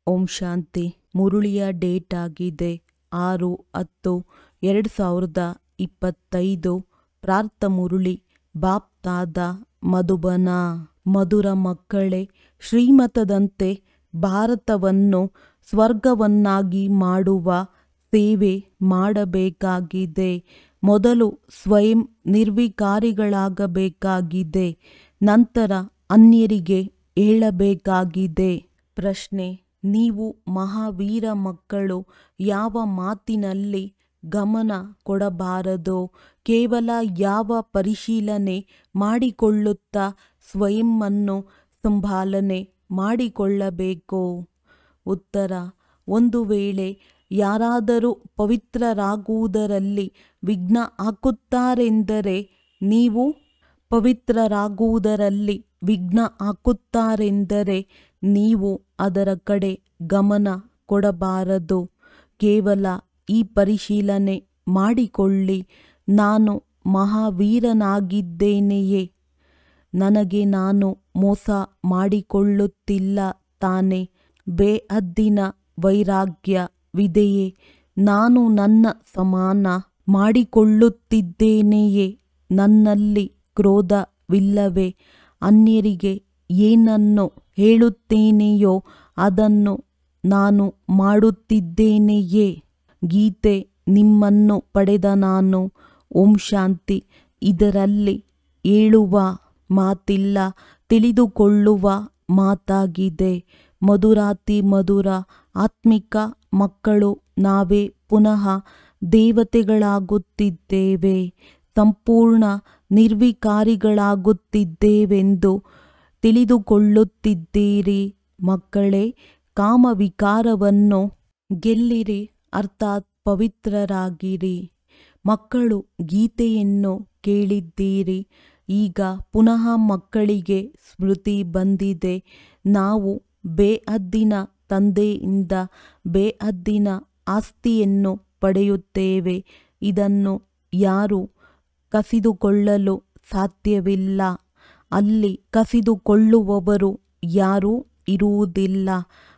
ಓಂ ಶಾಂತಿ. ಮುರುಳಿಯ date ಆಗಿದೆ 6-10-2025. ಪ್ರಾರ್ಥ ಮುರುಳಿ ಬಾಪ್ ದಾದ ಮಧುಬನ. ಮಧುರ ಮಕ್ಕಳೇ, ಶ್ರೀಮತದಂತೆ ಭಾರತವನ್ನು ಸ್ವರ್ಗವನ್ನಾಗಿ ಮಾಡುವ ಸೇವೆ ಮಾಡಬೇಕಾಗಿದೆ. ಮೊದಲು ಸ್ವಯಂ ನಿರ್ವಿಕಾರಿಗಳಾಗಬೇಕಾಗಿದೆ, ನಂತರ ಅನ್ಯರಿಗೆ ಹೇಳಬೇಕಾಗಿದೆ. ಪ್ರಶ್ನೆ: ನೀವು ಮಹಾವೀರ ಮಕ್ಕಳು ಯಾವ ಮಾತಿನಲ್ಲಿ ಗಮನ ಕೊಡಬಾರದು? ಕೇವಲ ಯಾವ ಪರಿಶೀಲನೆ ಮಾಡಿಕೊಳ್ಳುತ್ತಾ ಸ್ವಯಂವನ್ನು ಸಂಭಾಲನೆ ಮಾಡಿಕೊಳ್ಳಬೇಕು? ಉತ್ತರ: ಒಂದು ವೇಳೆ ಯಾರಾದರೂ ಪವಿತ್ರರಾಗುವುದರಲ್ಲಿ ವಿಘ್ನ ಹಾಕುತ್ತಾರೆಂದರೆ ನೀವು ಪವಿತ್ರರಾಗುವುದರಲ್ಲಿ ವಿಘ್ನ ಹಾಕುತ್ತಾರೆಂದರೆ ನೀವು ಅದರ ಕಡೆ ಗಮನ ಕೊಡಬಾರದು. ಕೇವಲ ಈ ಪರಿಶೀಲನೆ ಮಾಡಿಕೊಳ್ಳಿ: ನಾನು ಮಹಾವೀರನಾಗಿದ್ದೇನೆಯೇ? ನನಗೆ ನಾನು ಮೋಸ ಮಾಡಿಕೊಳ್ಳುತ್ತಿಲ್ಲ ತಾನೆ? ಬೇಹದ್ದಿನ ವೈರಾಗ್ಯವಿದೆಯೇ? ನಾನು ನನ್ನ ಸಮಾನ ಮಾಡಿಕೊಳ್ಳುತ್ತಿದ್ದೇನೆಯೇ? ನನ್ನಲ್ಲಿ ಕ್ರೋಧವಿಲ್ಲವೇ? ಅನ್ಯರಿಗೆ ಏನನ್ನು ಹೇಳುತ್ತೇನೆಯೋ ಅದನ್ನು ನಾನು ಮಾಡುತ್ತಿದ್ದೇನೆಯೇ? ಗೀತೆ ನಿಮ್ಮನ್ನು ಪಡೆದ ನಾನು. ಓಂ ಶಾಂತಿ. ಇದರಲ್ಲಿ ಹೇಳುವ ಮಾತಿಲ್ಲ, ತಿಳಿದುಕೊಳ್ಳುವ ಮಾತಾಗಿದೆ. ಮಧುರಾತಿ ಮಧುರ ಆತ್ಮಿಕ ಮಕ್ಕಳು ನಾವೇ ಪುನಃ ದೇವತೆಗಳಾಗುತ್ತಿದ್ದೇವೆ, ಸಂಪೂರ್ಣ ನಿರ್ವಿಕಾರಿಗಳಾಗುತ್ತಿದ್ದೇವೆಂದು ತಿಳಿದುಕೊಳ್ಳುತ್ತಿದ್ದೀರಿ. ಮಕ್ಕಳೇ, ಕಾಮವಿಕಾರವನ್ನು ಗೆಲ್ಲಿರಿ, ಅರ್ಥಾತ್ ಪವಿತ್ರರಾಗಿರಿ. ಮಕ್ಕಳು ಗೀತೆಯನ್ನು ಕೇಳಿದ್ದೀರಿ. ಈಗ ಪುನಃ ಮಕ್ಕಳಿಗೆ ಸ್ಮೃತಿ ಬಂದಿದೆ. ನಾವು ಬೇಹದ್ದಿನ ತಂದೆಯಿಂದ ಬೇಹದ್ದಿನ ಆಸ್ತಿಯನ್ನು ಪಡೆಯುತ್ತೇವೆ. ಇದನ್ನು ಯಾರೂ ಕಸಿದುಕೊಳ್ಳಲು ಸಾಧ್ಯವಿಲ್ಲ. ಅಲ್ಲಿ ಕಸಿದುಕೊಳ್ಳುವವರು ಯಾರೂ ಇರುವುದಿಲ್ಲ.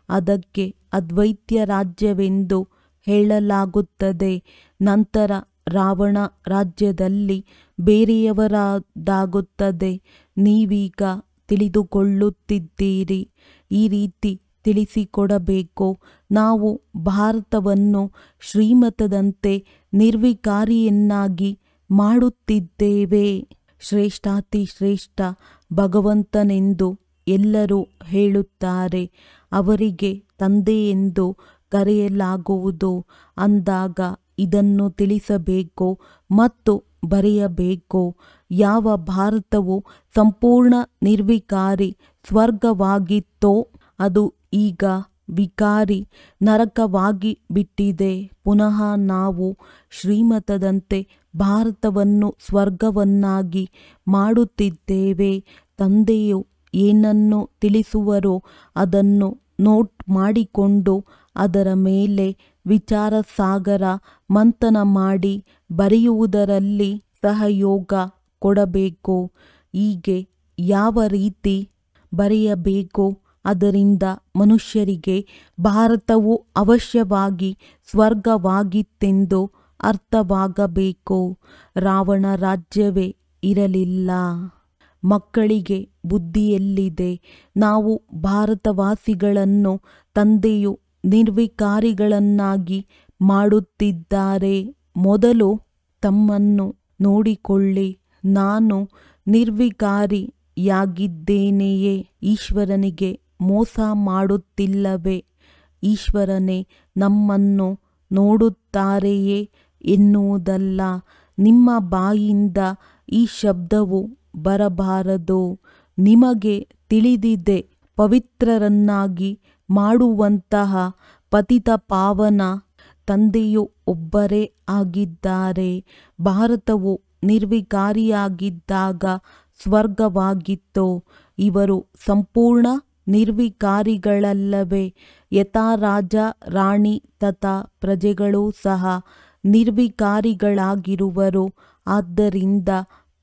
ಅದಕ್ಕೆ ಅದ್ವೈತ್ಯ ರಾಜ್ಯವೆಂದು ಹೇಳಲಾಗುತ್ತದೆ. ನಂತರ ರಾವಣ ರಾಜ್ಯದಲ್ಲಿ ಬೇರೆಯವರದಾಗುತ್ತದೆ. ನೀವೀಗ ತಿಳಿದುಕೊಳ್ಳುತ್ತಿದ್ದೀರಿ. ಈ ರೀತಿ ತಿಳಿಸಿಕೊಡಬೇಕು. ನಾವು ಭಾರತವನ್ನು ಶ್ರೀಮತದಂತೆ ನಿರ್ವಿಕಾರಿಯನ್ನಾಗಿ ಮಾಡುತ್ತಿದ್ದೇವೆ. ಶ್ರೇಷ್ಠಾತಿ ಶ್ರೇಷ್ಠ ಭಗವಂತನೆಂದು ಎಲ್ಲರೂ ಹೇಳುತ್ತಾರೆ. ಅವರಿಗೆ ತಂದೆಯೆಂದು ಕರೆಯಲಾಗುವುದು. ಅಂದಾಗ ಇದನ್ನು ತಿಳಿಸಬೇಕು ಮತ್ತು ಬರೆಯಬೇಕು. ಯಾವ ಭಾರತವು ಸಂಪೂರ್ಣ ನಿರ್ವಿಕಾರಿ ಸ್ವರ್ಗವಾಗಿತ್ತೋ ಅದು ಈಗ ವಿಕಾರಿ ನರಕವಾಗಿ ಬಿಟ್ಟಿದೆ. ಪುನಃ ನಾವು ಶ್ರೀಮತದಂತೆ ಭಾರತವನ್ನು ಸ್ವರ್ಗವನ್ನಾಗಿ ಮಾಡುತ್ತಿದ್ದೇವೆ. ತಂದೆಯು ಏನನ್ನು ತಿಳಿಸುವರೋ ಅದನ್ನು ನೋಟ್ ಮಾಡಿಕೊಂಡು ಅದರ ಮೇಲೆ ವಿಚಾರ ಸಾಗರ ಮಂಥನ ಮಾಡಿ ಬರೆಯುವುದರಲ್ಲಿ ಸಹಯೋಗ ಕೊಡಬೇಕು. ಹೀಗೆ ಯಾವ ರೀತಿ ಬರೆಯಬೇಕು? ಅದರಿಂದ ಮನುಷ್ಯರಿಗೆ ಭಾರತವು ಅವಶ್ಯವಾಗಿ ಸ್ವರ್ಗವಾಗಿತ್ತೆಂದು ಅರ್ಥವಾಗಬೇಕು. ರಾವಣ ರಾಜ್ಯವೇ ಇರಲಿಲ್ಲ. ಮಕ್ಕಳಿಗೆ ಬುದ್ಧಿಯಲ್ಲಿದೆ. ನಾವು ಭಾರತವಾಸಿಗಳನ್ನು ತಂದೆಯು ನಿರ್ವಿಕಾರಿಗಳನ್ನಾಗಿ ಮಾಡುತ್ತಿದ್ದಾರೆ. ಮೊದಲು ತಮ್ಮನ್ನು ನೋಡಿಕೊಳ್ಳಿ. ನಾನು ನಿರ್ವಿಕಾರಿಯಾಗಿದ್ದೇನೆಯೇ? ಈಶ್ವರನಿಗೆ ಮೋಸ ಮಾಡುತ್ತಿಲ್ಲವೇ? ಈಶ್ವರನೇ ನಮ್ಮನ್ನು ನೋಡುತ್ತಾರೆಯೇ ಎನ್ನುವುದಲ್ಲ. ನಿಮ್ಮ ಬಾಯಿಂದ ಈ ಶಬ್ದವು ಬರಬಾರದು. ನಿಮಗೆ ತಿಳಿದಿದೆ, ಪವಿತ್ರರನ್ನಾಗಿ ಮಾಡುವಂತಹ ಪತಿತ ಪಾವನ ತಂದೆಯು ಒಬ್ಬರೇ ಆಗಿದ್ದಾರೆ. ಭಾರತವು ನಿರ್ವಿಕಾರಿಯಾಗಿದ್ದಾಗ ಸ್ವರ್ಗವಾಗಿತ್ತು. ಇವರು ಸಂಪೂರ್ಣ ನಿರ್ವಿಕಾರಿಗಳಲ್ಲವೇ? ಯಥಾ ರಾಜ ರಾಣಿ ತಥಾ ಪ್ರಜೆಗಳೂ ಸಹ ನಿರ್ವಿಕಾರಿಗಳಾಗಿರುವರು. ಆದ್ದರಿಂದ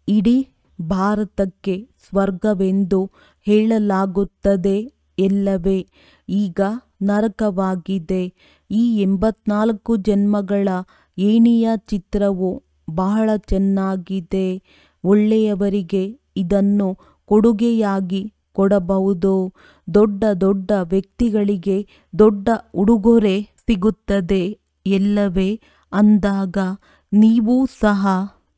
ಇಡೀ ಭಾರತಕ್ಕೆ ಸ್ವರ್ಗವೆಂದು ಹೇಳಲಾಗುತ್ತದೆ ಎಲ್ಲವೇ? ಈಗ ನರಕವಾಗಿದೆ. ಈ 84 ಜನ್ಮಗಳ ಏಣಿಯ ಚಿತ್ರವು ಬಹಳ ಚೆನ್ನಾಗಿದೆ. ಒಳ್ಳೆಯವರಿಗೆ ಇದನ್ನು ಕೊಡುಗೆಯಾಗಿ ಕೊಡಬಹುದು. ದೊಡ್ಡ ದೊಡ್ಡ ವ್ಯಕ್ತಿಗಳಿಗೆ ದೊಡ್ಡ ಉಡುಗೊರೆ ಸಿಗುತ್ತದೆ ಎಲ್ಲವೇ ಅಂದಾಗ ನೀವು ಸಹ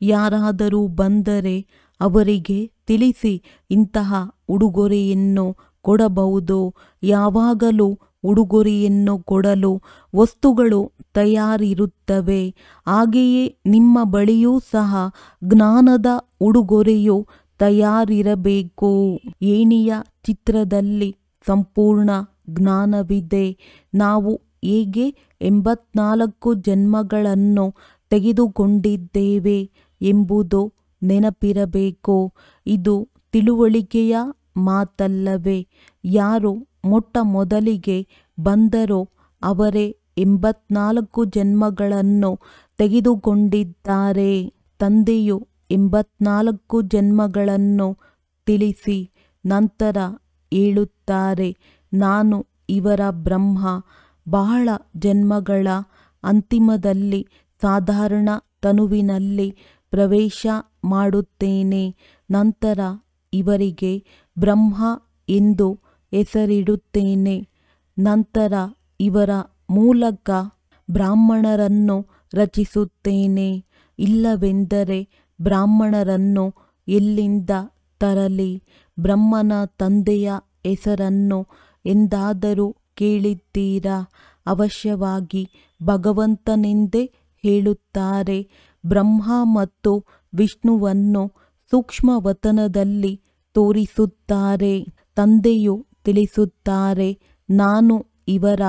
ಯಾರಾದರೂ ಬಂದರೆ ಅವರಿಗೆ ತಿಳಿಸಿ ಇಂತಹ ಉಡುಗೊರೆಯನ್ನು ಕೊಡಬಹುದು. ಯಾವಾಗಲೂ ಉಡುಗೊರೆಯನ್ನು ಕೊಡಲು ವಸ್ತುಗಳು ತಯಾರಿರುತ್ತವೆ. ಹಾಗೆಯೇ ನಿಮ್ಮ ಬಳಿಯೂ ಸಹ ಜ್ಞಾನದ ಉಡುಗೊರೆಯು ತಯಾರಿರಬೇಕು. ಏಣಿಯ ಚಿತ್ರದಲ್ಲಿ ಸಂಪೂರ್ಣ ಜ್ಞಾನವಿದೆ. ನಾವು ಹೇಗೆ 84 ಜನ್ಮಗಳನ್ನು ತೆಗೆದುಕೊಂಡಿದ್ದೇವೆ ಎಂಬುದು ನೆನಪಿರಬೇಕು. ಇದು ತಿಳುವಳಿಕೆಯ ಮಾತಲ್ಲವೇ? ಯಾರು ಮೊಟ್ಟ ಮೊದಲಿಗೆ ಬಂದರೋ ಅವರೇ 84 ಜನ್ಮಗಳನ್ನು ತೆಗೆದುಕೊಂಡಿದ್ದಾರೆ. ತಂದೆಯು 84 ಜನ್ಮಗಳನ್ನು ತಿಳಿಸಿ ನಂತರ ಹೇಳುತ್ತಾರೆ, ನಾನು ಇವರ ಬ್ರಹ್ಮ. ಬಹಳ ಜನ್ಮಗಳ ಅಂತಿಮದಲ್ಲಿ ಸಾಧಾರಣ ತನುವಿನಲ್ಲಿ ಪ್ರವೇಶ ಮಾಡುತ್ತೇನೆ. ನಂತರ ಇವರಿಗೆ ಬ್ರಹ್ಮ ಎಂದು ಹೆಸರಿಡುತ್ತೇನೆ. ನಂತರ ಇವರ ಮೂಲಕ ಬ್ರಾಹ್ಮಣರನ್ನು ರಚಿಸುತ್ತೇನೆ. ಇಲ್ಲವೆಂದರೆ ಬ್ರಾಹ್ಮಣರನ್ನು ಎಲ್ಲಿಂದ ತರಲಿ? ಬ್ರಹ್ಮನ ತಂದೆಯ ಹೆಸರನ್ನು ಎಂದಾದರೂ ಕೇಳಿದ್ದೀರಾ? ಅವಶ್ಯವಾಗಿ ಭಗವಂತನೆಂದೇ ಹೇಳುತ್ತಾರೆ. ಬ್ರಹ್ಮ ಮತ್ತು ವಿಷ್ಣುವನ್ನು ಸೂಕ್ಷ್ಮವತನದಲ್ಲಿ ತೋರಿಸುತ್ತಾರೆ. ತಂದೆಯು ತಿಳಿಸುತ್ತಾರೆ, ನಾನು ಇವರ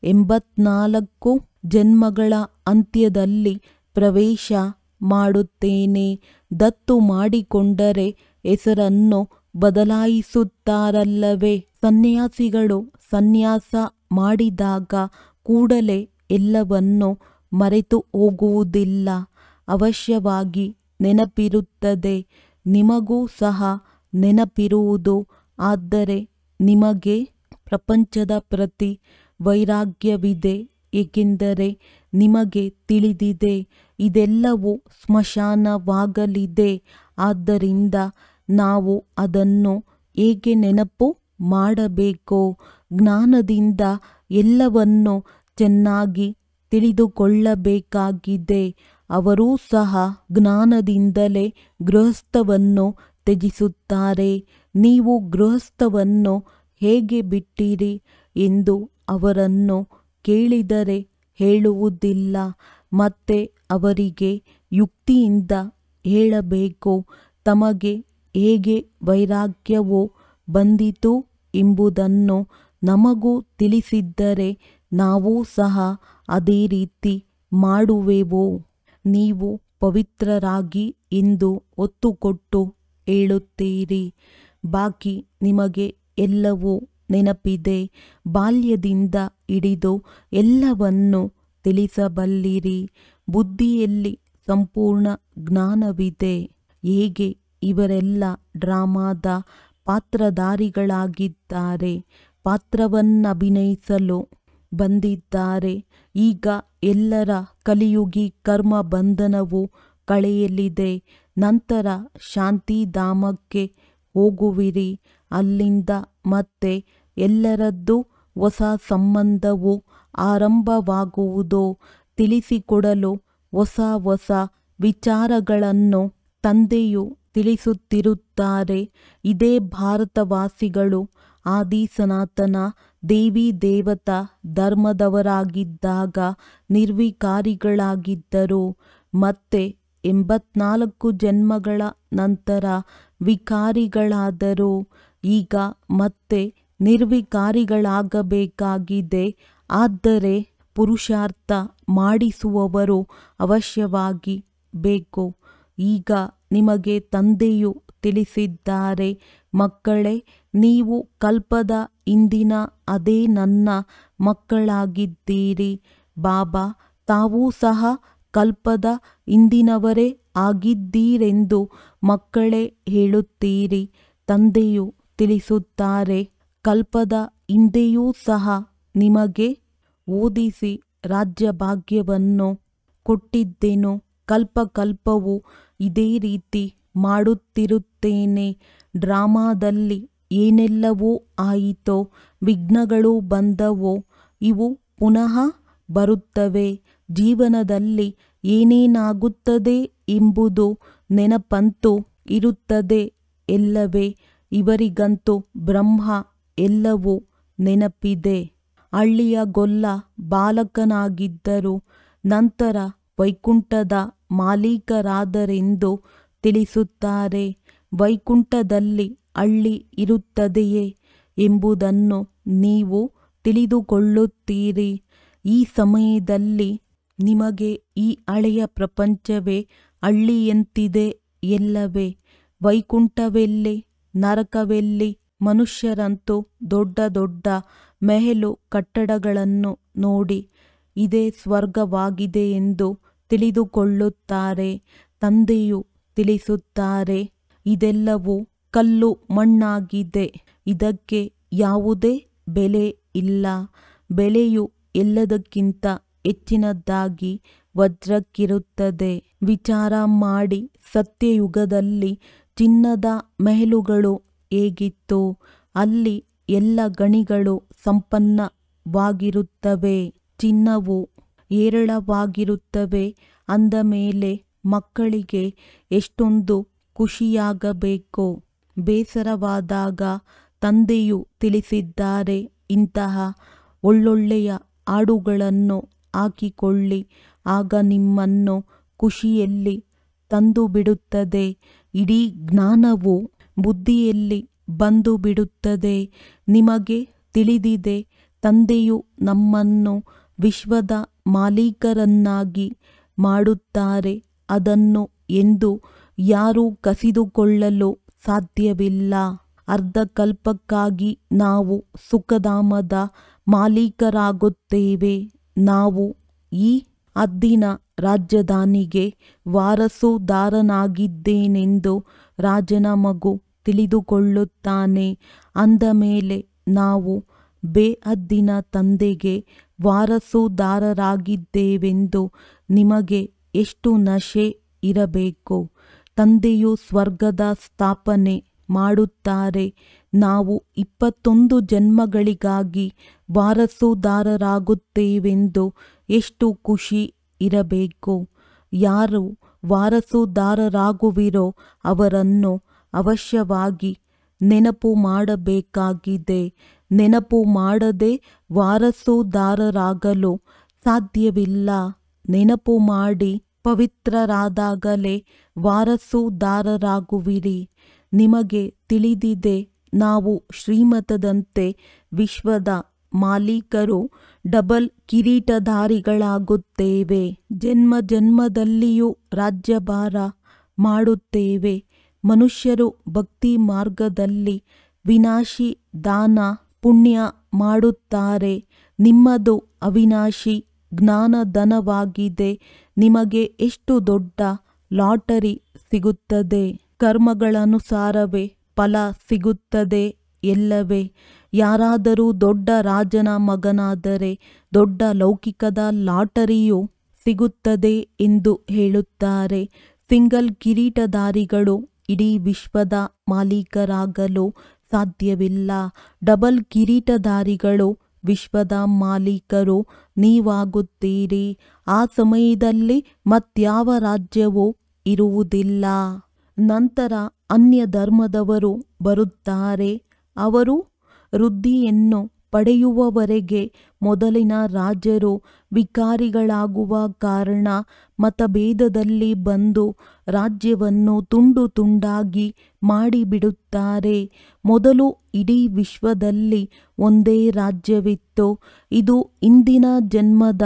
84 ಜನ್ಮಗಳ ಅಂತ್ಯದಲ್ಲಿ ಪ್ರವೇಶ ಮಾಡುತ್ತೇನೆ. ದತ್ತು ಮಾಡಿಕೊಂಡರೆ ಹೆಸರನ್ನು ಬದಲಾಯಿಸುತ್ತಾರಲ್ಲವೇ? ಸನ್ಯಾಸಿಗಳು ಸನ್ಯಾಸ ಮಾಡಿದಾಗ ಕೂಡಲೇ ಎಲ್ಲವನ್ನು ಮರೆತು ಹೋಗುವುದಿಲ್ಲ. ಅವಶ್ಯವಾಗಿ ನೆನಪಿರುತ್ತದೆ. ನಿಮಗೂ ಸಹ ನೆನಪಿರುವುದು. ಆದರೆ ನಿಮಗೆ ಪ್ರಪಂಚದ ಪ್ರತಿ ವೈರಾಗ್ಯವಿದೆ. ಏಕೆಂದರೆ ನಿಮಗೆ ತಿಳಿದಿದೆ ಇದೆಲ್ಲವೂ ಸ್ಮಶಾನವಾಗಲಿದೆ. ಆದ್ದರಿಂದ ನಾವು ಅದನ್ನು ಹೇಗೆ ನೆನಪು ಮಾಡಬೇಕು? ಜ್ಞಾನದಿಂದ ಎಲ್ಲವನ್ನು ಚೆನ್ನಾಗಿ ತಿಳಿದುಕೊಳ್ಳಬೇಕಾಗಿದೆ. ಅವರೂ ಸಹ ಜ್ಞಾನದಿಂದಲೇ ಗೃಹಸ್ಥವನ್ನು ತ್ಯಜಿಸುತ್ತಾರೆ. ನೀವು ಗೃಹಸ್ಥವನ್ನು ಹೇಗೆ ಬಿಟ್ಟಿರಿ ಎಂದು ಅವರನ್ನು ಕೇಳಿದರೆ ಹೇಳುವುದಿಲ್ಲ. ಮತ್ತೆ ಅವರಿಗೆ ಯುಕ್ತಿಯಿಂದ ಹೇಳಬೇಕು. ತಮಗೆ ಹೇಗೆ ವೈರಾಗ್ಯವು ಬಂದಿತು ಎಂಬುದನ್ನು ನಮಗೂ ತಿಳಿಸಿದ್ದರೆ ನಾವು ಸಹ ಅದೇ ರೀತಿ ಮಾಡುವೆವು. ನೀವು ಪವಿತ್ರರಾಗಿ ಎಂದು ಒತ್ತು ಕೊಟ್ಟು ಹೇಳುತ್ತೀರಿ. ಬಾಕಿ ನಿಮಗೆ ಎಲ್ಲವೂ ನೆನಪಿದೆ. ಬಾಲ್ಯದಿಂದ ಹಿಡಿದು ಎಲ್ಲವನ್ನು ತಿಳಿಸಬಲ್ಲಿರಿ. ಬುದ್ಧಿಯಲ್ಲಿ ಸಂಪೂರ್ಣ ಜ್ಞಾನವಿದೆ. ಹೇಗೆ ಇವರೆಲ್ಲ ಡ್ರಾಮಾದ ಪಾತ್ರಧಾರಿಗಳಾಗಿದ್ದಾರೆ. ಪಾತ್ರವನ್ನಭಿನಯಿಸಲು ಬಂದಿದ್ದಾರೆ. ಈಗ ಎಲ್ಲರ ಕಲಿಯುಗಿ ಕರ್ಮ ಬಂಧನವು ಕಳೆಯಲಿದೆ. ನಂತರ ಶಾಂತಿಧಾಮಕ್ಕೆ ಹೋಗುವಿರಿ. ಅಲ್ಲಿಂದ ಮತ್ತೆ ಎಲ್ಲರದ್ದು ಹೊಸ ಸಂಬಂಧವು ಆರಂಭವಾಗುವುದು. ತಿಳಿಸಿಕೊಡಲು ಹೊಸ ಹೊಸ ವಿಚಾರಗಳನ್ನು ತಂದೆಯು ತಿಳಿಸುತ್ತಿರುತ್ತಾರೆ. ಇದೇ ಭಾರತವಾಸಿಗಳು ಆದಿ ಸನಾತನ ದೇವಿ ದೇವತಾ ಧರ್ಮದವರಾಗಿದ್ದಾಗ ನಿರ್ವಿಕಾರಿಗಳಾಗಿದ್ದರು. ಮತ್ತೆ 84 ಜನ್ಮಗಳ ನಂತರ ವಿಕಾರಿಗಳಾದರು. ಈಗ ಮತ್ತೆ ನಿರ್ವಿಕಾರಿಗಳಾಗಬೇಕಾಗಿದೆ. ಆದರೆ ಪುರುಷಾರ್ಥ ಮಾಡಿಸುವವರು ಅವಶ್ಯವಾಗಿ ಬೇಕು. ಈಗ ನಿಮಗೆ ತಂದೆಯು ತಿಳಿಸಿದ್ದಾರೆ, ಮಕ್ಕಳೇ, ನೀವು ಕಲ್ಪದ ಹಿಂದಿನ ಅದೇ ನನ್ನ ಮಕ್ಕಳಾಗಿದ್ದೀರಿ. ಬಾಬಾ ತಾವೂ ಸಹ ಕಲ್ಪದ ಹಿಂದಿನವರೇ ಆಗಿದ್ದೀರೆಂದು ಮಕ್ಕಳೇ ಹೇಳುತ್ತೀರಿ. ತಂದೆಯು ತಿಳಿಸುತ್ತಾರೆ, ಕಲ್ಪದ ಹಿಂದೆಯೂ ಸಹ ನಿಮಗೆ ಓದಿಸಿ ರಾಜ್ಯಭಾಗ್ಯವನ್ನು ಕೊಟ್ಟಿದ್ದೆನು. ಕಲ್ಪಕಲ್ಪವೂ ಇದೇ ರೀತಿ ಮಾಡುತ್ತಿರುತ್ತೇನೆ. ಡ್ರಾಮಾದಲ್ಲಿ ಏನೆಲ್ಲವೂ ಆಯಿತೋ, ವಿಘ್ನಗಳು ಬಂದವೋ, ಇವು ಪುನಃ ಬರುತ್ತವೆ. ಜೀವನದಲ್ಲಿ ಏನೇನಾಗುತ್ತದೆ ಎಂಬುದು ನೆನಪಂತೂ ಇರುತ್ತದೆ ಎಲ್ಲವೇ. ಇವರಿಗಂತೂ ಬ್ರಹ್ಮ ಎಲ್ಲವೂ ನೆನಪಿದೆ. ಹಳ್ಳಿಯ ಗೊಲ್ಲ ಬಾಲಕನಾಗಿದ್ದರು, ನಂತರ ವೈಕುಂಠದ ಮಾಲೀಕರಾದರೆಂದು ತಿಳಿಸುತ್ತಾರೆ. ವೈಕುಂಠದಲ್ಲಿ ಹಳ್ಳಿ ಇರುತ್ತದೆಯೇ ಎಂಬುದನ್ನು ನೀವು ತಿಳಿದುಕೊಳ್ಳುತ್ತೀರಿ. ಈ ಸಮಯದಲ್ಲಿ ನಿಮಗೆ ಈ ಹಳೆಯ ಪ್ರಪಂಚವೇ ಹಳ್ಳಿಯಂತಿದೆ ಎಲ್ಲವೇ. ವೈಕುಂಠವೆಲ್ಲಿ, ನರಕವೆಲ್ಲಿ? ಮನುಷ್ಯರಂತೂ ದೊಡ್ಡ ದೊಡ್ಡ ಮೆಹಲು ಕಟ್ಟಡಗಳನ್ನು ನೋಡಿ ಇದೇ ಸ್ವರ್ಗವಾಗಿದೆ ಎಂದು ತಿಳಿದುಕೊಳ್ಳುತ್ತಾರೆ. ತಂದೆಯು ತಿಳಿಸುತ್ತಾರೆ, ಇದೆಲ್ಲವೂ ಕಲ್ಲು ಮಣ್ಣಾಗಿದೆ, ಇದಕ್ಕೆ ಯಾವುದೇ ಬೆಲೆ ಇಲ್ಲ. ಬೆಲೆಯು ಎಲ್ಲದಕ್ಕಿಂತ ಹೆಚ್ಚಿನದ್ದಾಗಿ ವಜ್ರಕ್ಕಿರುತ್ತದೆ. ವಿಚಾರ ಮಾಡಿ, ಸತ್ಯಯುಗದಲ್ಲಿ ಚಿನ್ನದ ಮೆಹಲುಗಳು ಹೇಗಿತ್ತು? ಅಲ್ಲಿ ಎಲ್ಲ ಗಣಿಗಳು ಸಂಪನ್ನವಾಗಿರುತ್ತವೆ, ಚಿನ್ನವು ಹೇರಳವಾಗಿರುತ್ತವೆ. ಅಂದ ಮೇಲೆ ಮಕ್ಕಳಿಗೆ ಎಷ್ಟೊಂದು ಖುಷಿಯಾಗಬೇಕು. ಬೇಸರವಾದಾಗ ತಂದೆಯು ತಿಳಿಸಿದ್ದಾರೆ, ಇಂತಹ ಒಳ್ಳೊಳ್ಳೆಯ ಹಾಡುಗಳನ್ನು ಹಾಕಿಕೊಳ್ಳಿ, ಆಗ ನಿಮ್ಮನ್ನು ಖುಷಿಯಲ್ಲಿ ತಂದು ಬಿಡುತ್ತದೆ. ಇಡೀ ಜ್ಞಾನವು ಬುದ್ಧಿಯಲ್ಲಿ ಬಂದು ಬಿಡುತ್ತದೆ. ನಿಮಗೆ ತಿಳಿದಿದೆ, ತಂದೆಯು ನಮ್ಮನ್ನು ವಿಶ್ವದ ಮಾಲೀಕರನ್ನಾಗಿ ಮಾಡುತ್ತಾರೆ. ಅದನ್ನು ಎಂದು ಯಾರೂ ಕಸಿದುಕೊಳ್ಳಲು ಸಾಧ್ಯವಿಲ್ಲ. ಅರ್ಧಕಲ್ಪಕ್ಕಾಗಿ ನಾವು ಸುಖಧಾಮದ ಮಾಲೀಕರಾಗುತ್ತೇವೆ. ನಾವು ಈ ಹದ್ದಿನ ರಾಜಧಾನಿಗೆ ವಾರಸುದಾರನಾಗಿದ್ದೇನೆಂದು ರಾಜನ ಮಗು ತಿಳಿದುಕೊಳ್ಳುತ್ತಾನೆ. ಅಂದ ಮೇಲೆ ನಾವು ಬೇಹದ್ದಿನ ತಂದೆಗೆ ವಾರಸುದಾರರಾಗಿದ್ದೇವೆಂದು ನಿಮಗೆ ಎಷ್ಟು ನಶೆ ಇರಬೇಕು. ತಂದೆಯು ಸ್ವರ್ಗದ ಸ್ಥಾಪನೆ ಮಾಡುತ್ತಾರೆ. ನಾವು 21 ಜನ್ಮಗಳಿಗಾಗಿ ವಾರಸುದಾರರಾಗುತ್ತೇವೆಂದು ಎಷ್ಟು ಖುಷಿ ಇರಬೇಕು. ಯಾರು ವಾರಸುದಾರರಾಗುವಿರೋ ಅವರನ್ನು ಅವಶ್ಯವಾಗಿ ನೆನಪು ಮಾಡಬೇಕಾಗಿದೆ. ನೆನಪು ಮಾಡದೆ ವಾರಸುದಾರರಾಗಲು ಸಾಧ್ಯವಿಲ್ಲ. ನೆನಪು ಮಾಡಿ ಪವಿತ್ರರಾದಾಗಲೇ ವಾರಸುದಾರರಾಗುವಿರಿ. ನಿಮಗೆ ತಿಳಿದಿದೆ, ನಾವು ಶ್ರೀಮತದಂತೆ ವಿಶ್ವದ ಮಾಲೀಕರು ಡಬಲ್ ಕಿರೀಟಧಾರಿಗಳಾಗುತ್ತೇವೆ. ಜನ್ಮ ಜನ್ಮದಲ್ಲಿಯೂ ರಾಜ್ಯಭಾರ ಮಾಡುತ್ತೇವೆ. ಮನುಷ್ಯರು ಭಕ್ತಿ ಮಾರ್ಗದಲ್ಲಿ ವಿನಾಶಿ ದಾನ ಪುಣ್ಯ ಮಾಡುತ್ತಾರೆ. ನಿಮ್ಮದು ಅವಿನಾಶಿ ಜ್ಞಾನಧನವಾಗಿದೆ. ನಿಮಗೆ ಎಷ್ಟು ದೊಡ್ಡ ಲಾಟರಿ ಸಿಗುತ್ತದೆ. ಕರ್ಮಗಳನುಸಾರವೇ ಫಲ ಸಿಗುತ್ತದೆ ಎಲ್ಲವೇ. ಯಾರಾದರೂ ದೊಡ್ಡ ರಾಜನ ಮಗನಾದರೆ ದೊಡ್ಡ ಲೌಕಿಕದ ಲಾಟರಿಯು ಸಿಗುತ್ತದೆ ಎಂದು ಹೇಳುತ್ತಾರೆ. ಸಿಂಗಲ್ ಕಿರೀಟಧಾರಿಗಳು ಇಡೀ ವಿಶ್ವದ ಮಾಲೀಕರಾಗಲು ಸಾಧ್ಯವಿಲ್ಲ. ಡಬಲ್ ಕಿರೀಟಧಾರಿಗಳು ವಿಶ್ವದ ಮಾಲೀಕರು ನೀವಾಗುತ್ತೀರಿ. ಆ ಸಮಯದಲ್ಲಿ ಮತ್ಯಾವ ರಾಜ್ಯವೂ ಇರುವುದಿಲ್ಲ. ನಂತರ ಅನ್ಯ ಧರ್ಮದವರು ಬರುತ್ತಾರೆ. ಅವರು ವೃದ್ಧಿಯನ್ನು ಪಡೆಯುವವರೆಗೆ ಮೊದಲಿನ ರಾಜರು ವಿಕಾರಿಗಳಾಗುವ ಕಾರಣ ಮತಭೇದದಲ್ಲಿ ಬಂದು ರಾಜ್ಯವನ್ನು ತುಂಡು ತುಂಡಾಗಿ ಮಾಡಿಬಿಡುತ್ತಾರೆ. ಮೊದಲು ಇಡೀ ವಿಶ್ವದಲ್ಲಿ ಒಂದೇ ರಾಜ್ಯವಿತ್ತು. ಇದು ಇಂದಿನ ಜನ್ಮದ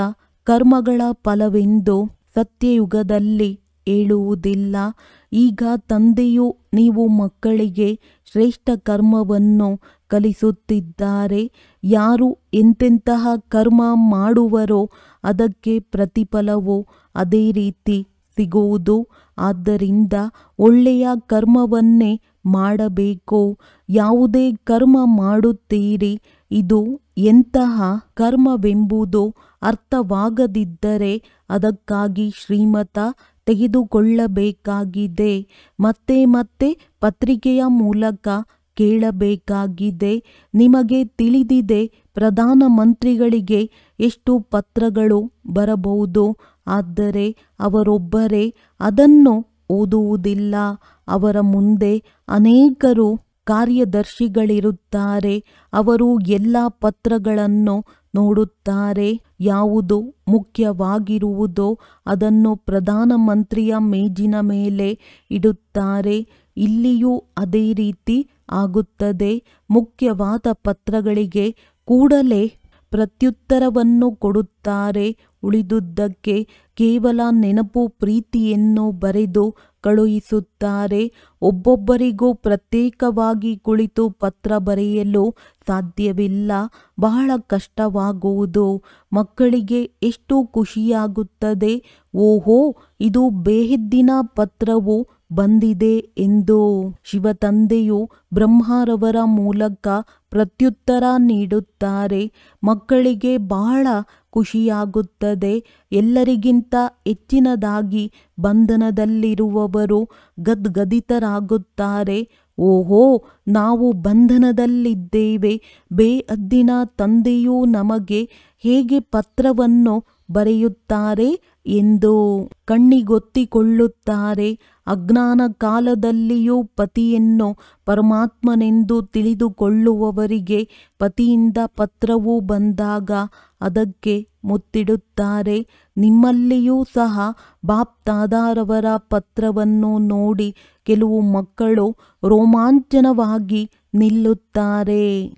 ಕರ್ಮಗಳ ಫಲವೆಂದು ಸತ್ಯಯುಗದಲ್ಲಿ ಹೇಳುವುದಿಲ್ಲ. ಈಗ ತಂದೆಯು ನೀವು ಮಕ್ಕಳಿಗೆ ಶ್ರೇಷ್ಠ ಕರ್ಮವನ್ನು ಕಲಿಸುತ್ತಿದ್ದಾರೆ. ಯಾರು ಎಂತೆಂತಹ ಕರ್ಮ ಮಾಡುವರೋ ಅದಕ್ಕೆ ಪ್ರತಿಫಲವು ಅದೇ ರೀತಿ ಸಿಗುವುದು. ಆದ್ದರಿಂದ ಒಳ್ಳೆಯ ಕರ್ಮವನ್ನೇ ಮಾಡಬೇಕು. ಯಾವುದೇ ಕರ್ಮ ಮಾಡುತ್ತೀರಿ ಇದು ಎಂತಹ ಕರ್ಮವೆಂಬುದು ಅರ್ಥವಾಗದಿದ್ದರೆ ಅದಕ್ಕಾಗಿ ಶ್ರೀಮತ ತೆಗೆದುಕೊಳ್ಳಬೇಕಾಗಿದೆ. ಮತ್ತೆ ಮತ್ತೆ ಪತ್ರಿಕೆಯ ಮೂಲಕ ಕೇಳಬೇಕಾಗಿದೆ. ನಿಮಗೆ ತಿಳಿದಿದೆ ಪ್ರಧಾನಮಂತ್ರಿಗಳಿಗೆ ಎಷ್ಟು ಪತ್ರಗಳು ಬರಬಹುದು. ಆದರೆ ಅವರೊಬ್ಬರೇ ಅದನ್ನು ಓದುವುದಿಲ್ಲ. ಅವರ ಮುಂದೆ ಅನೇಕರು ಕಾರ್ಯದರ್ಶಿಗಳಿರುತ್ತಾರೆ. ಅವರು ಎಲ್ಲ ಪತ್ರಗಳನ್ನು ನೋಡುತ್ತಾರೆ. ಯಾವುದು ಮುಖ್ಯವಾಗಿರುವುದೋ ಅದನ್ನು ಪ್ರಧಾನಮಂತ್ರಿಯ ಮೇಜಿನ ಮೇಲೆ ಇಡುತ್ತಾರೆ. ಇಲ್ಲಿಯೂ ಅದೇ ರೀತಿ ಆಗುತ್ತದೆ. ಮುಖ್ಯವಾದ ಪತ್ರಗಳಿಗೆ ಕೂಡಲೇ ಪ್ರತ್ಯುತ್ತರವನ್ನು ಕೊಡುತ್ತಾರೆ. ಉಳಿದುದಕ್ಕೆ ಕೇವಲ ನೆನಪು ಪ್ರೀತಿಯನ್ನು ಬರೆದು ಕಳುಹಿಸುತ್ತಾರೆ. ಒಬ್ಬೊಬ್ಬರಿಗೂ ಪ್ರತ್ಯೇಕವಾಗಿ ಕುಳಿತು ಪತ್ರ ಬರೆಯಲು ಸಾಧ್ಯವಿಲ್ಲ. ಬಹಳ ಕಷ್ಟವಾಗುವುದು. ಮಕ್ಕಳಿಗೆ ಎಷ್ಟು ಖುಷಿಯಾಗುತ್ತದೆ, ಓಹೋ ಇದು ಬೇಹದ್ದಿನ ಪತ್ರವು ಬಂದಿದೆ ಎಂದು. ಶಿವತಂದೆಯು ಬ್ರಹ್ಮರವರ ಮೂಲಕ ಪ್ರತ್ಯುತ್ತರ ನೀಡುತ್ತಾರೆ. ಮಕ್ಕಳಿಗೆ ಬಹಳ ಖುಷಿಯಾಗುತ್ತದೆ. ಎಲ್ಲರಿಗಿಂತ ಹೆಚ್ಚಿನದಾಗಿ ಬಂಧನದಲ್ಲಿರುವವರು ಗದ್ಗದಿತರಾಗುತ್ತಾರೆ. ಓಹೋ ನಾವು ಬಂಧನದಲ್ಲಿದ್ದೇವೆ. ಬೇಹದ್ದಿನ ತಂದೆಯು ನಮಗೆ ಹೇಗೆ ಪತ್ರವನ್ನು ಬರೆಯುತ್ತಾರೆ ಎಂದು ಕಣ್ಣಿಗೊತ್ತಿಕೊಳ್ಳುತ್ತಾರೆ. ಅಜ್ಞಾನ ಕಾಲದಲ್ಲಿಯೂ ಪತಿಯನ್ನು ಪರಮಾತ್ಮನೆಂದು ತಿಳಿದುಕೊಳ್ಳುವವರಿಗೆ ಪತಿಯಿಂದ ಪತ್ರವು ಬಂದಾಗ ಅದಕ್ಕೆ ಮುತ್ತಿಡುತ್ತಾರೆ. ನಿಮ್ಮಲ್ಲಿಯೂ ಸಹ ಬಾಪ್ದಾದಾರವರ ಪತ್ರವನ್ನು ನೋಡಿ ಕೆಲವು ಮಕ್ಕಳು ರೋಮಾಂಚನವಾಗಿ ನಿಲ್ಲುತ್ತಾರೆ.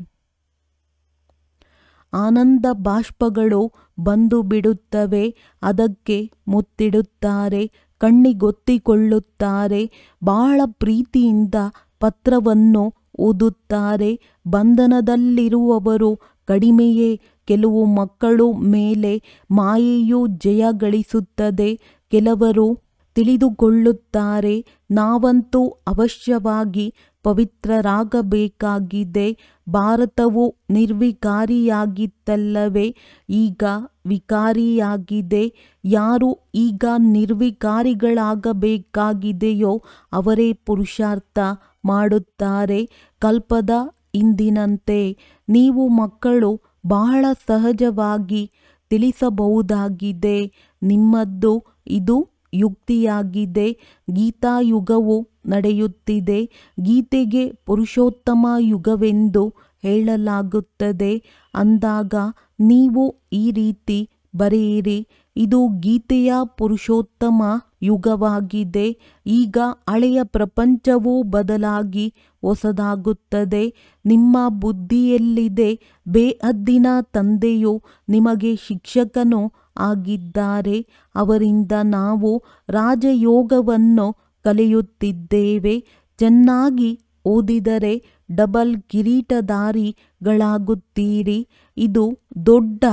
ಆನಂದ ಬಾಷ್ಪಗಳು ಬಂದು ಬಿಡುತ್ತವೆ. ಅದಕ್ಕೆ ಮುತ್ತಿಡುತ್ತಾರೆ. ಕಣ್ಣಿಗೊತ್ತಿಕೊಳ್ಳುತ್ತಾರೆ. ಬಹಳ ಪ್ರೀತಿಯಿಂದ ಪತ್ರವನ್ನು ಓದುತ್ತಾರೆ. ಬಂಧನದಲ್ಲಿರುವವರು ಕಡಿಮೆಯೇ. ಕೆಲವು ಮಕ್ಕಳು ಮೇಲೆ ಮಾಯೆಯು ಜಯ ಗಳಿಸುತ್ತದೆ. ಕೆಲವರು ತಿಳಿದುಕೊಳ್ಳುತ್ತಾರೆ, ನಾವಂತೂ ಅವಶ್ಯವಾಗಿ ಪವಿತ್ರರಾಗಬೇಕಾಗಿದೆ. ಭಾರತವು ನಿರ್ವಿಕಾರಿಯಾಗಿತ್ತಲ್ಲವೇ, ಈಗ ವಿಕಾರಿಯಾಗಿದೆ. ಯಾರು ಈಗ ನಿರ್ವಿಕಾರಿಗಳಾಗಬೇಕಾಗಿದೆಯೋ ಅವರೇ ಪುರುಷಾರ್ಥ ಮಾಡುತ್ತಾರೆ. ಕಲ್ಪದ ಇಂದಿನಂತೆ ನೀವು ಮಕ್ಕಳು ಬಹಳ ಸಹಜವಾಗಿ ತಿಳಿಸಬಹುದಾಗಿದೆ. ನಿಮ್ಮದ್ದು ಇದು ಯುಕ್ತಿಯಾಗಿದೆ. ಗೀತಾಯುಗವು ನಡೆಯುತ್ತಿದೆ. ಗೀತೆಗೆ ಪುರುಷೋತ್ತಮ ಯುಗವೆಂದು ಹೇಳಲಾಗುತ್ತದೆ. ಅಂದಾಗ ನೀವು ಈ ರೀತಿ ಬರೆಯಿರಿ, ಇದು ಗೀತೆಯ ಪುರುಷೋತ್ತಮ ಯುಗವಾಗಿದೆ. ಈಗ ಹಳೆಯ ಪ್ರಪಂಚವೂ ಬದಲಾಗಿ ಹೊಸದಾಗುತ್ತದೆ. ನಿಮ್ಮ ಬುದ್ಧಿಯಲ್ಲಿದೆ. ಬೇಹದ್ದಿನ ತಂದೆಯು ನಿಮಗೆ ಶಿಕ್ಷಕನು ಆಗಿದ್ದಾರೆ. ಅವರಿಂದ ನಾವು ರಾಜಯೋಗವನ್ನು ಕಲಿಯುತ್ತಿದ್ದೇವೆ. ಚೆನ್ನಾಗಿ ಓದಿದರೆ ಡಬಲ್ ಕಿರೀಟಧಾರಿಗಳಾಗುತ್ತೀರಿ. ಇದು ದೊಡ್ಡ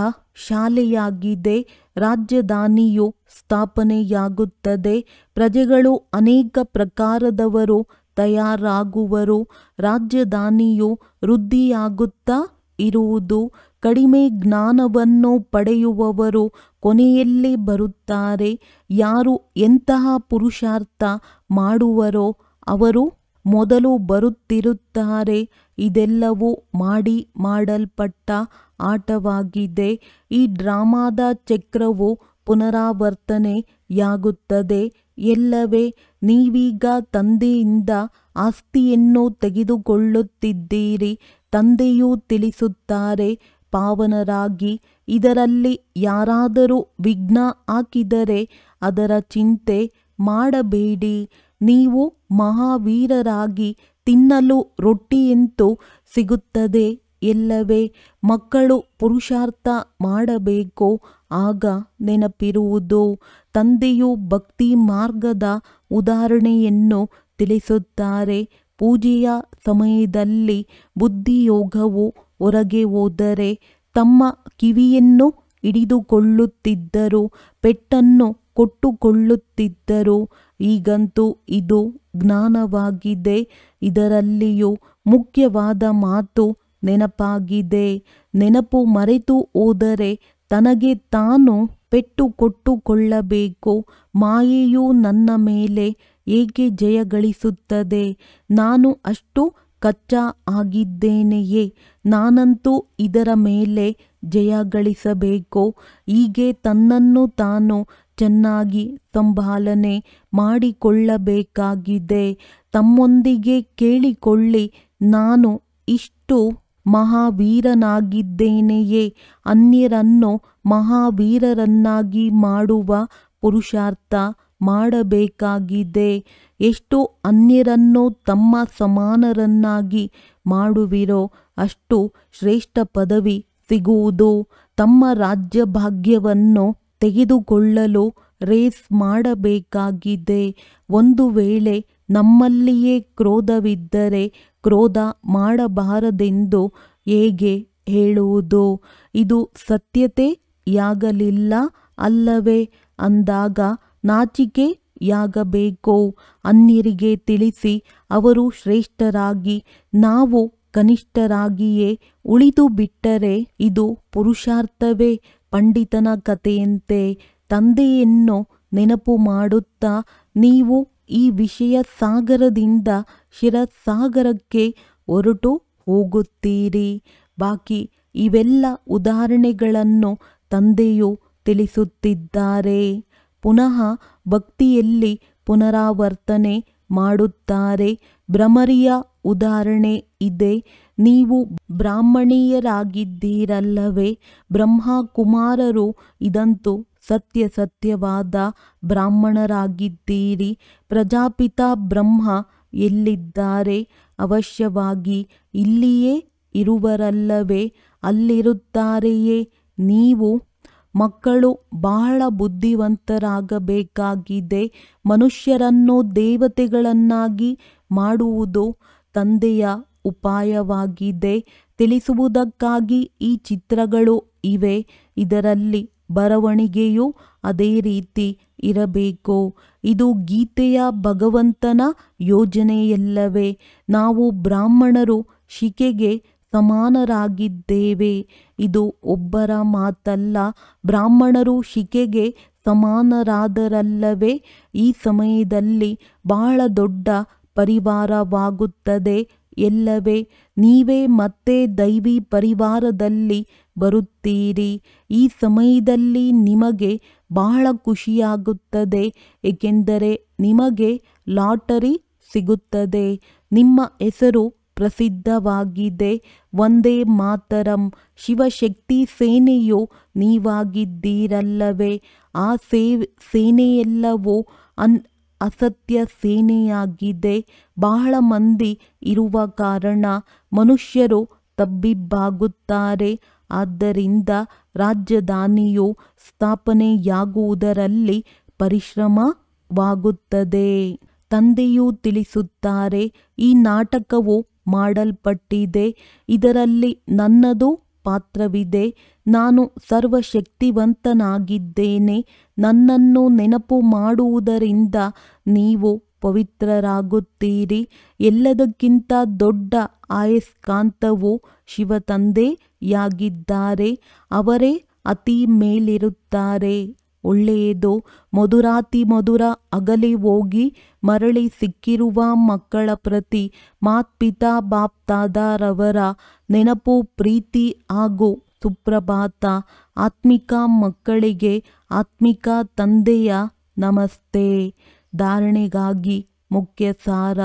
ಶಾಲೆಯಾಗಿದೆ. ರಾಜಧಾನಿಯು ಸ್ಥಾಪನೆಯಾಗುತ್ತದೆ. ಪ್ರಜೆಗಳು ಅನೇಕ ಪ್ರಕಾರದವರು ತಯಾರಾಗುವರು. ರಾಜಧಾನಿಯು ವೃದ್ಧಿಯಾಗುತ್ತಾ ಇರುವುದು. ಕಡಿಮೆ ಜ್ಞಾನವನ್ನು ಪಡೆಯುವವರು ಕೊನೆಯಲ್ಲಿ ಬರುತ್ತಾರೆ. ಯಾರು ಎಂತಹ ಪುರುಷಾರ್ಥ ಮಾಡುವರೋ ಅವರು ಮೊದಲು ಬರುತ್ತಿರುತ್ತಾರೆ. ಇದೆಲ್ಲವೂ ಮಾಡಲ್ಪಟ್ಟ ಆಟವಾಗಿದೆ. ಈ ಡ್ರಾಮಾದ ಚಕ್ರವು ಪುನರಾವರ್ತನೆಯಾಗುತ್ತದೆ. ಎಲ್ಲವೇ ನೀವೀಗ ತಂದೆಯಿಂದ ಆಸ್ತಿಯನ್ನು ತೆಗೆದುಕೊಳ್ಳುತ್ತಿದ್ದೀರಿ. ತಂದೆಯು ತಿಳಿಸುತ್ತಾರೆ, ಪಾವನರಾಗಿ. ಇದರಲ್ಲಿ ಯಾರಾದರೂ ವಿಘ್ನ ಹಾಕಿದರೆ ಅದರ ಚಿಂತೆ ಮಾಡಬೇಡಿ. ನೀವು ಮಹಾವೀರರಾಗಿ ತಿನ್ನಲು ರೊಟ್ಟಿಯಂತೂ ಸಿಗುತ್ತದೆ. ಎಲ್ಲವೇ ಮಕ್ಕಳು ಪುರುಷಾರ್ಥ ಮಾಡಬೇಕು. ಆಗ ನೆನಪಿರುವುದು. ತಂದೆಯು ಭಕ್ತಿ ಮಾರ್ಗದ ಉದಾಹರಣೆಯನ್ನು ತಿಳಿಸುತ್ತಾರೆ. ಪೂಜೆಯ ಸಮಯದಲ್ಲಿ ಬುದ್ಧಿಯೋಗವು ಹೊರಗೆ ಹೋದರೆ ತಮ್ಮ ಕಿವಿಯನ್ನು ಹಿಡಿದುಕೊಳ್ಳುತ್ತಿದ್ದರು, ಪೆಟ್ಟನ್ನು ಕೊಟ್ಟುಕೊಳ್ಳುತ್ತಿದ್ದರು. ಈಗಂತೂ ಇದು ಜ್ಞಾನವಾಗಿದೆ. ಇದರಲ್ಲಿಯೂ ಮುಖ್ಯವಾದ ಮಾತು ನೆನಪಾಗಿದೆ. ನೆನಪು ಮರೆತು ಹೋದರೆ ತನಗೆ ತಾನು ಪೆಟ್ಟು ಕೊಟ್ಟುಕೊಳ್ಳಬೇಕು. ಮಾಯೆಯು ನನ್ನ ಮೇಲೆ ಏಕೆ ಜಯ ಗಳಿಸುತ್ತದೆ? ನಾನು ಅಷ್ಟು ಕಚ್ಚಾ ಆಗಿದ್ದೇನೆಯೇ? ನಾನಂತೂ ಇದರ ಮೇಲೆ ಜಯ ಗಳಿಸಬೇಕು. ಹೀಗೆ ತನ್ನನ್ನು ತಾನು ಚೆನ್ನಾಗಿ ಸಂಭಾಲನೆ ಮಾಡಿಕೊಳ್ಳಬೇಕಾಗಿದೆ. ತಮ್ಮೊಂದಿಗೆ ಕೇಳಿಕೊಳ್ಳಿ, ನಾನು ಇಷ್ಟು ಮಹಾವೀರನಾಗಿದ್ದೇನೆಯೇ? ಅನ್ಯರನ್ನು ಮಹಾವೀರರನ್ನಾಗಿ ಮಾಡುವ ಪುರುಷಾರ್ಥ ಮಾಡಬೇಕಾಗಿದೆ. ಎಷ್ಟು ಅನ್ಯರನ್ನು ತಮ್ಮ ಸಮಾನರನ್ನಾಗಿ ಮಾಡುವಿರೋ ಅಷ್ಟು ಶ್ರೇಷ್ಠ ಪದವಿ ಸಿಗುವುದು. ತಮ್ಮ ರಾಜ್ಯ ಭಾಗ್ಯವನ್ನು ತೆಗೆದುಕೊಳ್ಳಲು ರೇಸ್ ಮಾಡಬೇಕಾಗಿದೆ. ಒಂದು ವೇಳೆ ನಮ್ಮಲ್ಲಿಯೇ ಕ್ರೋಧವಿದ್ದರೆ ಕ್ರೋಧ ಮಾಡಬಾರದೆಂದು ಹೇಗೆ ಹೇಳುವುದು? ಇದು ಸತ್ಯತೆಯಾಗಲಿಲ್ಲ ಅಲ್ಲವೇ? ಅಂದಾಗ ನಾಚಿಕೆಯಾಗಬೇಕು. ಅನ್ಯರಿಗೆ ತಿಳಿಸಿ ಅವರು ಶ್ರೇಷ್ಠರಾಗಿ ನಾವು ಕನಿಷ್ಠರಾಗಿಯೇ ಉಳಿದು ಬಿಟ್ಟರೆ ಇದು ಪುರುಷಾರ್ಥವೇ? ಪಂಡಿತನ ಕಥೆಯಂತೆ ತಂದೆಯನ್ನು ನೆನಪು ಮಾಡುತ್ತಾ ನೀವು ಈ ವಿಷಯ ಸಾಗರದಿಂದ ಶಿರಸಾಗರಕ್ಕೆ ಹೊರಟು ಹೋಗುತ್ತೀರಿ. ಬಾಕಿ ಇವೆಲ್ಲ ಉದಾಹರಣೆಗಳನ್ನು ತಂದೆಯು ತಿಳಿಸುತ್ತಿದ್ದಾರೆ. ಪುನಃ ಭಕ್ತಿಯಲ್ಲಿ ಪುನರಾವರ್ತನೆ ಮಾಡುತ್ತಾರೆ. ಭ್ರಮರಿಯ ಉದಾಹರಣೆ ಇದೆ. ನೀವು ಬ್ರಾಹ್ಮಣೀಯರಾಗಿದ್ದೀರಲ್ಲವೇ? ಬ್ರಹ್ಮಕುಮಾರರು ಇದಂತೂ ಸತ್ಯವಾದ ಬ್ರಾಹ್ಮಣರಾಗಿದ್ದೀರಿ. ಪ್ರಜಾಪಿತ ಬ್ರಹ್ಮ ಎಲ್ಲಿದ್ದಾರೆ? ಅವಶ್ಯವಾಗಿ ಇಲ್ಲಿಯೇ ಇರುವರಲ್ಲವೇ? ಅಲ್ಲಿರುತ್ತಾರೆಯೇ? ನೀವು ಮಕ್ಕಳು ಬಹಳ ಬುದ್ಧಿವಂತರಾಗಬೇಕಾಗಿದೆ. ಮನುಷ್ಯರನ್ನು ದೇವತೆಗಳನ್ನಾಗಿ ಮಾಡುವುದು ತಂದೆಯ ಉಪಾಯವಾಗಿದೆ. ತಿಳಿಸುವುದಕ್ಕಾಗಿ ಈ ಚಿತ್ರಗಳು ಇವೆ. ಇದರಲ್ಲಿ ಬರವಣಿಗೆಯೂ ಅದೇ ರೀತಿ ಇರಬೇಕು. ಇದು ಗೀತೆಯ ಭಗವಂತನ ಯೋಜನೆಯಲ್ಲವೇ? ನಾವು ಬ್ರಾಹ್ಮಣರು ಶಿಕೆಗೆ ಸಮಾನರಾಗಿದ್ದೇವೆ. ಇದು ಒಬ್ಬರ ಮಾತಲ್ಲ. ಬ್ರಾಹ್ಮಣರು ಶಿಕೆಗೆ ಸಮಾನರಾದರಲ್ಲವೇ? ಈ ಸಮಯದಲ್ಲಿ ಬಹಳ ದೊಡ್ಡ ಪರಿವಾರವಾಗುತ್ತದೆ ಎಲ್ಲವೇ? ನೀವೇ ಮತ್ತೆ ದೈವಿ ಪರಿವಾರದಲ್ಲಿ ಬರುತ್ತೀರಿ. ಈ ಸಮಯದಲ್ಲಿ ನಿಮಗೆ ಬಹಳ ಖುಷಿಯಾಗುತ್ತದೆ, ಏಕೆಂದರೆ ನಿಮಗೆ ಲಾಟರಿ ಸಿಗುತ್ತದೆ. ನಿಮ್ಮ ಹೆಸರು ಪ್ರಸಿದ್ಧವಾಗಿದೆ. ಒಂದೇ ಮಾತರಂ. ಶಿವಶಕ್ತಿ ಸೇನೆಯು ನೀವಾಗಿದ್ದೀರಲ್ಲವೇ? ಆ ಸೇನೆಯೆಲ್ಲವೂ ಅಸತ್ಯ ಸೇನೆಯಾಗಿದೆ. ಬಹಳ ಮಂದಿ ಇರುವ ಕಾರಣ ಮನುಷ್ಯರು ತಬ್ಬಿಬ್ಬಾಗುತ್ತಾರೆ. ಆದ್ದರಿಂದ ರಾಜಧಾನಿಯು ಸ್ಥಾಪನೆಯಾಗುವುದರಲ್ಲಿ ಪರಿಶ್ರಮವಾಗುತ್ತದೆ. ತಂದೆಯು ತಿಳಿಸುತ್ತಾರೆ, ಈ ನಾಟಕವು ಮಾಡಲ್ಪಟ್ಟಿದೆ. ಇದರಲ್ಲಿ ನನ್ನದು ಪಾತ್ರವಿದೆ. ನಾನು ಸರ್ವಶಕ್ತಿವಂತನಾಗಿದ್ದೇನೆ. ನನ್ನನ್ನು ನೆನಪು ಮಾಡುವುದರಿಂದ ನೀವು ಪವಿತ್ರರಾಗುತ್ತೀರಿ. ಎಲ್ಲದಕ್ಕಿಂತ ದೊಡ್ಡ ಆಯಸ್ಕಾಂತವು ಶಿವತಂದೆಯಾಗಿದ್ದಾರೆ. ಅವರೇ ಅತಿ ಮೇಲಿರುತ್ತಾರೆ. ಒಳ್ಳೆಯದು. ಮಧುರಾತಿ ಮಧುರ ಅಗಲಿ ಹೋಗಿ ಮರಳಿ ಸಿಕ್ಕಿರುವ ಮಕ್ಕಳ ಪ್ರತಿ ಮಾತ್ಪಿತಾ ಬಾಪ್ದಾದಾರವರ ನೆನಪು, ಪ್ರೀತಿ ಹಾಗೂ ಸುಪ್ರಭಾತ. ಆತ್ಮಿಕ ಮಕ್ಕಳಿಗೆ ಆತ್ಮಿಕ ತಂದೆಯ ನಮಸ್ತೆ. ಧಾರಣೆಗಾಗಿ ಮುಖ್ಯ ಸಾರ.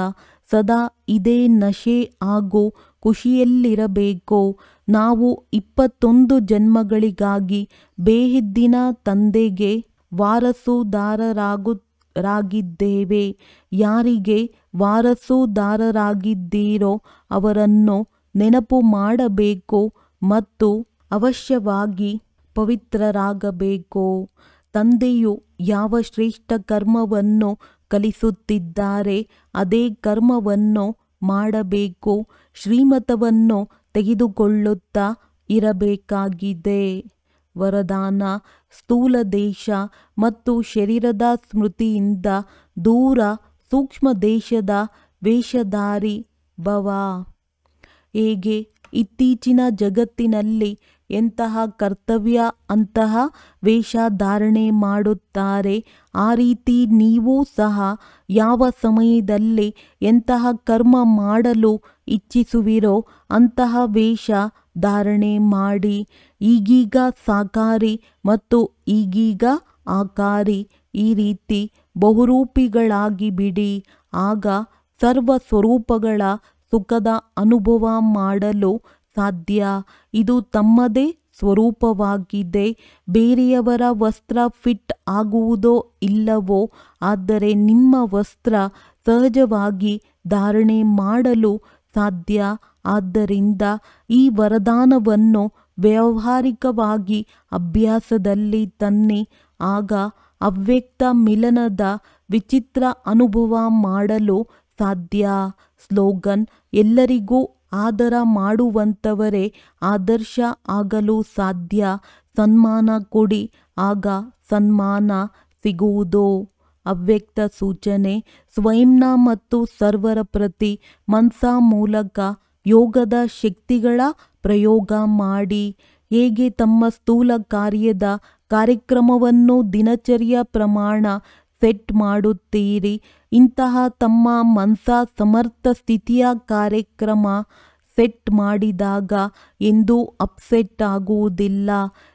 ಸದಾ ಇದೇ ನಶೆ ಹಾಗೂ ಖುಷಿಯಲ್ಲಿರಬೇಕು. ನಾವು 21 ಜನ್ಮಗಳಿಗಾಗಿ ಬೇಹದ್ದಿನ ತಂದೆಗೆ ವಾರಸುದಾರರಾಗಿದ್ದೇವೆ. ಯಾರಿಗೆ ವಾರಸುದಾರರಾಗಿದ್ದೀರೋ ಅವರನ್ನು ನೆನಪು ಮಾಡಬೇಕು ಮತ್ತು ಅವಶ್ಯವಾಗಿ ಪವಿತ್ರರಾಗಬೇಕು. ತಂದೆಯು ಯಾವ ಶ್ರೇಷ್ಠ ಕರ್ಮವನ್ನು ಕಲಿಸುತ್ತಿದ್ದಾರೆ ಅದೇ ಕರ್ಮವನ್ನು ಮಾಡಬೇಕು. ಶ್ರೀಮತವನ್ನು ತೆಗೆದುಕೊಳ್ಳುತ್ತಾ ಇರಬೇಕಾಗಿದೆ. ವರದಾನ. ಸ್ಥೂಲ ದೇಶ ಮತ್ತು ಶರೀರದ ಸ್ಮೃತಿಯಿಂದ ದೂರ ಸೂಕ್ಷ್ಮ ದೇಶದ ವೇಷಧಾರಿ ಭವ. ಹೇಗೆ ಇತ್ತೀಚಿನ ಜಗತ್ತಿನಲ್ಲಿ ಎಂತಹ ಕರ್ತವ್ಯ ಅಂತಹ ವೇಷ ಧಾರಣೆ ಮಾಡುತ್ತಾರೆ. ಆ ರೀತಿ ನೀವೂ ಸಹ ಯಾವ ಸಮಯದಲ್ಲಿ ಎಂತಹ ಕರ್ಮ ಮಾಡಲು ಇಚ್ಛಿಸುವಿರೋ ಅಂತಹ ವೇಷ ಧಾರಣೆ ಮಾಡಿ. ಈಗೀಗ ಸಾಕಾರಿ ಮತ್ತು ಈಗೀಗ ಆಕಾರಿ, ಈ ರೀತಿ ಬಹುರೂಪಿಗಳಾಗಿ ಬಿಡಿ. ಆಗ ಸರ್ವ ಸ್ವರೂಪಗಳ ಸುಖದ ಅನುಭವ ಮಾಡಲು ಸಾಧ್ಯ. ಇದು ತಮ್ಮದೇ ಸ್ವರೂಪವಾಗಿದೆ. ಬೇರೆಯವರ ವಸ್ತ್ರ ಫಿಟ್ ಆಗುವುದೋ ಇಲ್ಲವೋ, ಆದರೆ ನಿಮ್ಮ ವಸ್ತ್ರ ಸಹಜವಾಗಿ ಧಾರಣೆ ಮಾಡಲು ಸಾಧ್ಯ. ಆದ್ದರಿಂದ ಈ ವರದಾನವನ್ನು ವ್ಯಾವಹಾರಿಕವಾಗಿ ಅಭ್ಯಾಸದಲ್ಲಿ ತನ್ನಿ. ಆಗ ಅವ್ಯಕ್ತ ಮಿಲನದ ವಿಚಿತ್ರ ಅನುಭವ ಮಾಡಲು ಸಾಧ್ಯ. ಸ್ಲೋಗನ್: ಎಲ್ಲರಿಗೂ ಆದರ ಮಾಡುವಂಥವರೇ ಆದರ್ಶ ಆಗಲು ಸಾಧ್ಯ. ಸನ್ಮಾನ ಕೊಡಿ, ಆಗ ಸನ್ಮಾನ ಸಿಗುವುದು. ಅವ್ಯಕ್ತ ಸೂಚನೆ: ಸ್ವಯಂನ ಮತ್ತು ಸರ್ವರ ಪ್ರತಿ ಮನಸ್ಸ ಮೂಲಕ ಯೋಗದ ಶಕ್ತಿಗಳ ಪ್ರಯೋಗ ಮಾಡಿ. ಹೇಗೆ ತಮ್ಮ ಸ್ಥೂಲ ಕಾರ್ಯದ ಕಾರ್ಯಕ್ರಮವನ್ನು ದಿನಚರಿಯ ಪ್ರಮಾಣ ಸೆಟ್ ಮಾಡುತ್ತೀರಿ, ಇಂತಹ ತಮ್ಮ ಮನಸ್ಸ ಸಮರ್ಥ ಸ್ಥಿತಿಯ ಕಾರ್ಯಕ್ರಮ ಸೆಟ್ ಮಾಡಿದಾಗ ಎಂದೂ ಅಪ್ಸೆಟ್ ಆಗುವುದಿಲ್ಲ.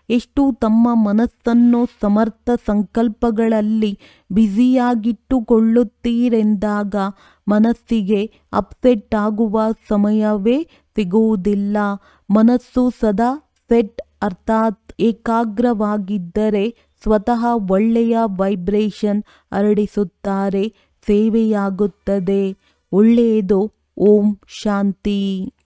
ಎಷ್ಟು ತಮ್ಮ ಮನಸ್ಸನ್ನು ಸಮರ್ಥ ಸಂಕಲ್ಪಗಳಲ್ಲಿ ಬ್ಯುಸಿಯಾಗಿಟ್ಟುಕೊಳ್ಳುತ್ತೀರೆಂದಾಗ ಮನಸ್ಸಿಗೆ ಅಪ್ಸೆಟ್ ಆಗುವ ಸಮಯವೇ ಸಿಗುವುದಿಲ್ಲ. ಮನಸ್ಸು ಸದಾ ಸೆಟ್ ಅರ್ಥಾತ್ ಏಕಾಗ್ರವಾಗಿದ್ದರೆ ಸ್ವತಃ ಒಳ್ಳೆಯ ವೈಬ್ರೇಷನ್ ಹರಡಿಸುತ್ತಾರೆ. ಸೇವೆಯಾಗುತ್ತದೆ. ಒಳ್ಳೆಯದು. ಓಂ ಶಾಂತಿ.